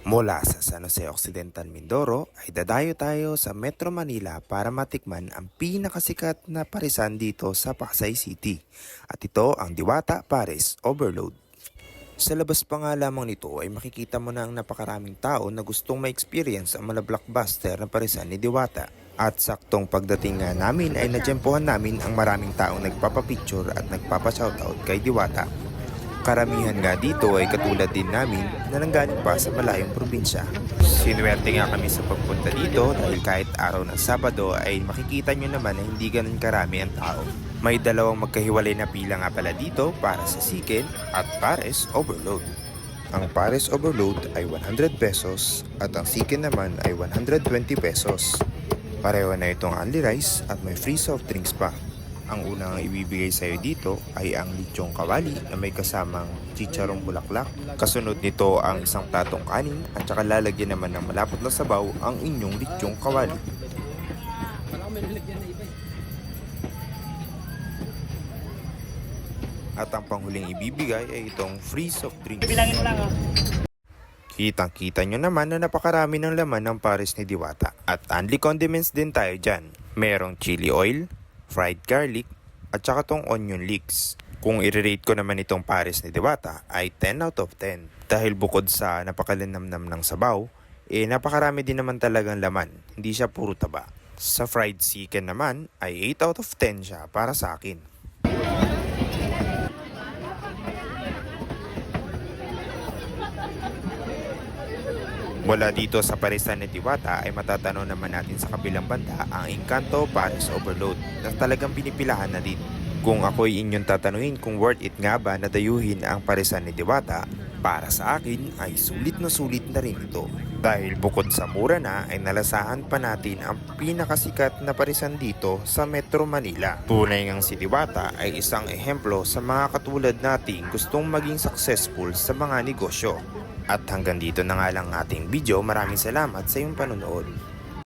Mula sa San Jose Occidental, Mindoro ay dadayo tayo sa Metro Manila para matikman ang pinakasikat na parisan dito sa Pasay City. At ito ang Diwata Pares Overload. Sa labas pa nga lamang nito ay makikita mo na ang napakaraming tao na gustong ma-experience ang mga blockbuster na parisan ni Diwata. At saktong pagdating nga namin ay nadyempohan namin ang maraming taong nagpapapicture at nagpapa-shoutout kay Diwata. Karamihan nga dito ay katulad din namin na nanggaling pa sa malayong probinsya. Sinuwerte nga kami sa pagpunta dito dahil kahit araw ng Sabado ay makikita nyo naman na hindi ganun karami ang tao. May dalawang magkahiwalay na pila nga pala dito para sa Chicken at Pares Overload. Ang Pares Overload ay 100 pesos at ang Chicken naman ay 120 pesos. Pareho na itong only rice at may free soft drinks pa. Ang unang ibibigay sa iyo dito ay ang lechong kawali na may kasamang chicharong bulaklak. Kasunod nito ang isang platong kanin at saka lalagyan naman ng malapot na sabaw ang inyong lechong kawali. At ang panghuling ibibigay ay itong free soft drinks. Bilangin mo lang ha. Kitang-kita nyo naman na napakarami ng laman ng Pares ni Diwata. At only condiments din tayo dyan. Merong chili oil, fried garlic, at saka tong onion leeks. Kung i-rate ko naman itong Pares ni Diwata ay 10 out of 10. Dahil bukod sa napakalinamnam ng sabaw, napakarami din naman talagang laman. Hindi siya puro taba. Sa fried chicken naman ay 8 out of 10 siya para sa akin. Mula dito sa parisan ni Diwata ay matatanaw naman natin sa kabilang banda ang Encanto Pares Overload na talagang pinipilahan na din. Kung ako'y inyong tatanungin kung worth it nga ba na dayuhin ang parisan ni Diwata, para sa akin ay sulit na rin ito. Dahil bukod sa mura na ay nalasahan pa natin ang pinakasikat na parisan dito sa Metro Manila. Tunay ngang si Diwata ay isang ehemplo sa mga katulad nating gustong maging successful sa mga negosyo. At hanggang dito na nga lang ating video. Maraming salamat sa iyong panonood.